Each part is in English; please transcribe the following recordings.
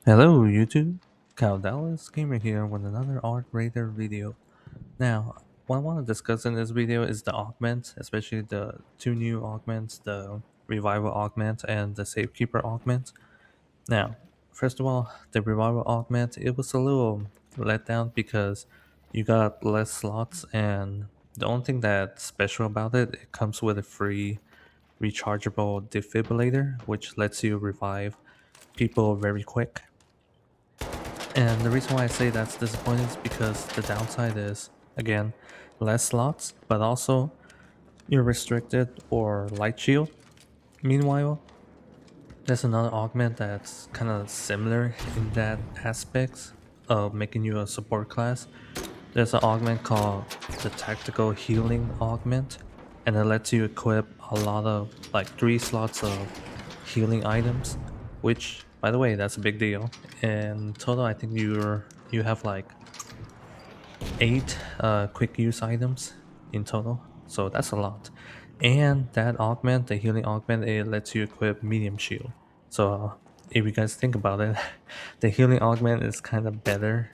Hello YouTube, Cal Dallas Gamer here with another Art Raider video. Now, what I want to discuss in this video is the augments, especially the two new augments, the Revival augment and the Safekeeper augment. Now, first of all, the Revival augment, it was a little let down because you got less slots, and the only thing that's special about it, it comes with a free rechargeable defibrillator, which lets you revive people very quick. And the reason why I say that's disappointing is because the downside is, again, less slots, but also you're restricted or light shield. Meanwhile, there's another augment that's kind of similar in that aspects of making you a support class. There's an augment called the Tactical Healing Augment, and it lets you equip a lot of like 3 slots of healing items, which by the way, that's a big deal. In total, I think you have like 8 quick use items in total, so that's a lot. And that augment, the healing augment, it lets you equip medium shield. So if you guys think about it, the healing augment is kind of better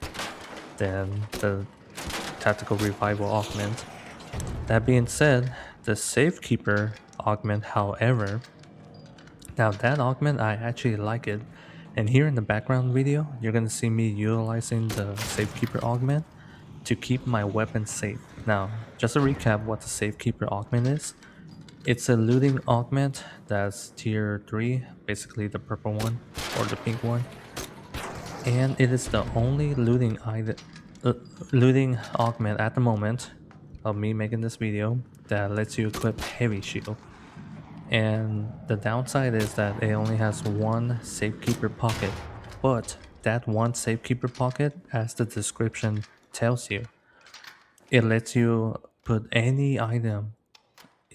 than the tactical revival augment. That being said, the Safekeeper augment, however, now that augment I actually like it. And here in the background video, you're gonna see me utilizing the Safekeeper augment to keep my weapons safe. Now, just to recap what the Safekeeper augment is, it's a looting augment that's tier 3, basically the purple one or the pink one. And it is the only uh, looting augment at the moment of me making this video that lets you equip heavy shield. And the downside is that it only has one Safekeeper pocket, but that one Safekeeper pocket, as the description tells you, it lets you put any item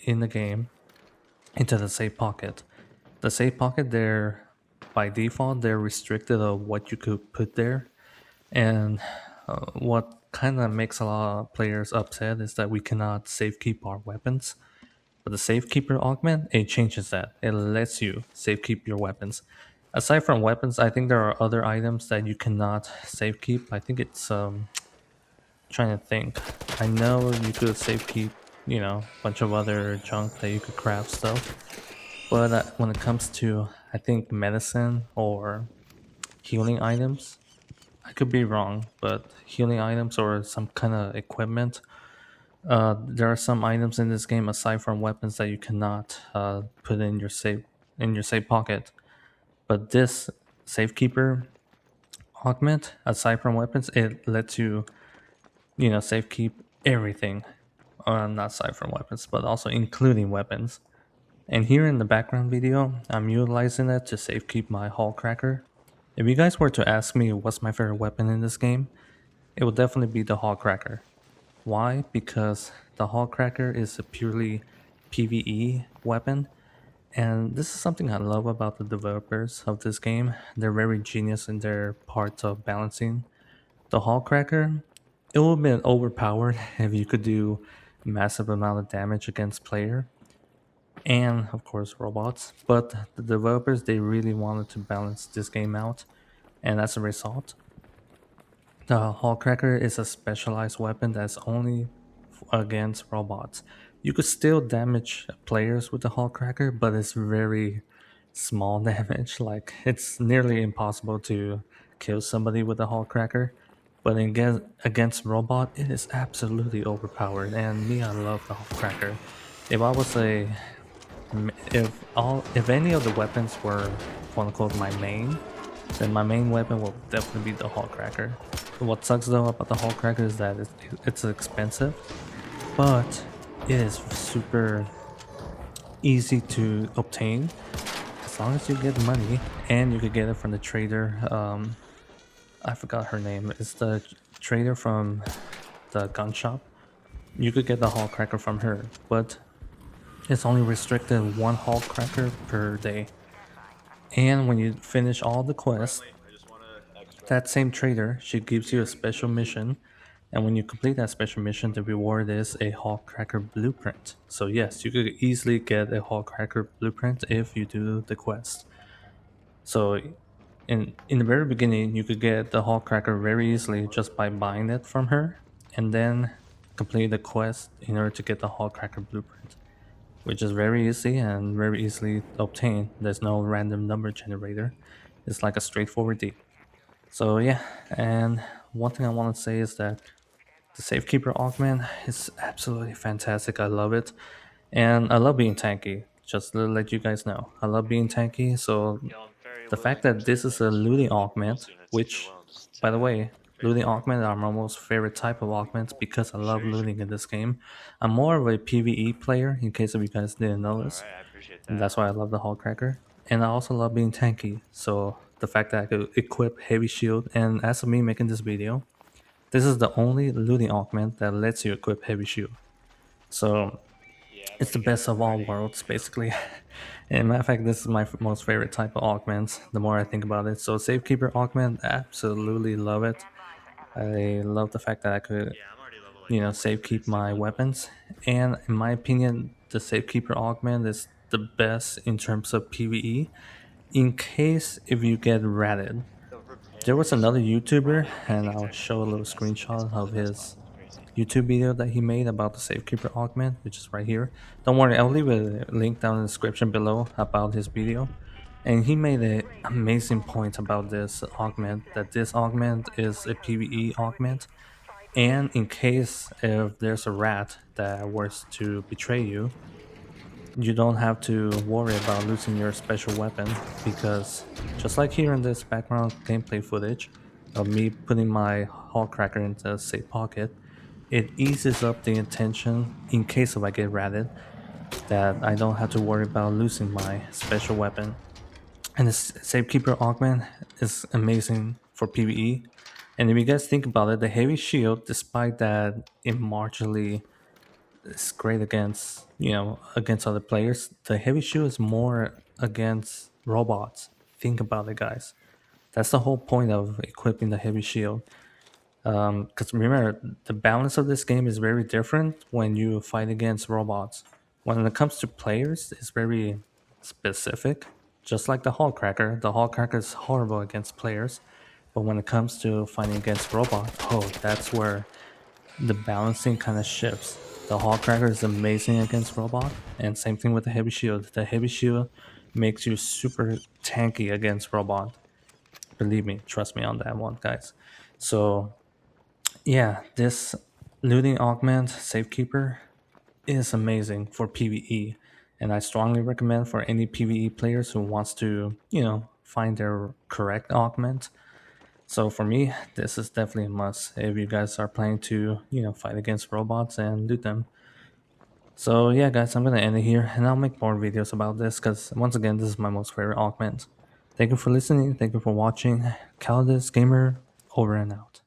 in the game into the safe pocket. The safe pocket, they're by default they're restricted of what you could put there, and what kind of makes a lot of players upset is that we cannot safe keep our weapons. But the Safekeeper augment, it changes that. It lets you safe keep your weapons. Aside from weapons, I think there are other items that you cannot safe keep. I think it's trying to think. I know you could safe keep, a bunch of other junk that you could craft stuff. But when it comes to, I think, medicine or healing items, I could be wrong, but healing items or some kind of equipment, there are some items in this game aside from weapons that you cannot put in your safe pocket. But this Safekeeper augment, aside from weapons, it lets you, safe keep everything. Not aside from weapons, but also including weapons. And here in the background video, I'm utilizing it to safe keep my Hall Cracker. If you guys were to ask me what's my favorite weapon in this game, it would definitely be the Hall Cracker. Why? Because the Hall Cracker is a purely PVE weapon, and this is something I love about the developers of this game. They're very genius in their part of balancing. The Hall Cracker, it would have been overpowered if you could do massive amount of damage against player and of course robots, but the developers, they really wanted to balance this game out, and as a result, the Hall Cracker is a specialized weapon that's only against robots. You could still damage players with the Hall Cracker, but it's very small damage. Like it's nearly impossible to kill somebody with a Hall Cracker. But against robot, it is absolutely overpowered. And me, I love the Hall Cracker. If I was a if any of the weapons were quote unquote my main, then my main weapon will definitely be the Hall Cracker. What sucks though about the Hall Cracker is that it's expensive, but it is super easy to obtain as long as you get money, and you could get it from the trader. I forgot her name. It's the trader from the gun shop. You could get the Hall Cracker from her, but it's only restricted one Hall Cracker per day. And when you finish all the quests, that same trader, she gives you a special mission. And when you complete that special mission, the reward is a Hall Cracker blueprint. So yes, you could easily get a Hall Cracker blueprint if you do the quest. So in the very beginning, you could get the Hall Cracker very easily just by buying it from her, and then complete the quest in order to get the Hall Cracker blueprint, which is very easy and very easily obtained. There's no random number generator. It's like a straightforward deal. So yeah, and one thing I want to say is that the Safekeeper augment is absolutely fantastic. I love it, and I love being tanky. Just to let you guys know, I love being tanky. So Yo, I'm very the willing fact that to this is a looting augment, most units if you're which, willing to by take the them. way, Very looting willing. augment are my most favorite type of augments because I love Sure, looting in this game. I'm more of a PVE player, in case of you guys didn't know this. Alright, I appreciate And that. that's why I love the Hull Cracker. And I also love being tanky. So the fact that I could equip heavy shield, and as of me making this video, this is the only looting augment that lets you equip heavy shield. So Yeah, I've it's the already got best it of all ready. worlds, basically. And matter of fact, this is my most favorite type of augments. The more I think about it, so Safekeeper augment, absolutely love it. I love the fact that I could, Yeah, I'm already level like 20 safe for these keep things my anyway. weapons. And in my opinion, the Safekeeper augment is the best in terms of PVE. In case if you get ratted, The there was repairs another are YouTuber, probably the main and thing I'll attacking show a me little the best. It's screenshot one of of the best his classes. It's crazy. YouTube video that he made about the Safekeeper augment, which is right here. Don't worry, I'll leave a link down in the description below about his video. And he made an amazing point about this augment, that this augment is a PvE augment. And in case if there's a rat that was to betray you, you don't have to worry about losing your special weapon, because just like here in this background gameplay footage of me putting my Hall Cracker into a safe pocket, it eases up the intention in case if I get ratted, that I don't have to worry about losing my special weapon. And this Safekeeper augment is amazing for PvE. And if you guys think about it, the heavy shield, despite that it marginally is great against, against other players, the heavy shield is more against robots. Think about it, guys. That's the whole point of equipping the heavy shield. Because remember, the balance of this game is very different when you fight against robots. When it comes to players, it's very specific. Just like the Hall Cracker is horrible against players. But when it comes to fighting against robots, oh, that's where the balancing kind of shifts. The Hall Cracker is amazing against robot, and same thing with the heavy shield. The heavy shield makes you super tanky against robot. Believe me, trust me on that one, guys. So yeah, this looting augment Safekeeper is amazing for PvE, and I strongly recommend for any PvE players who wants to, find their correct augment. So for me, this is definitely a must if you guys are planning to, fight against robots and loot them. So yeah, guys, I'm gonna end it here, and I'll make more videos about this because once again, this is my most favorite augment. Thank you for listening. Thank you for watching. Calidus Gamer over and out.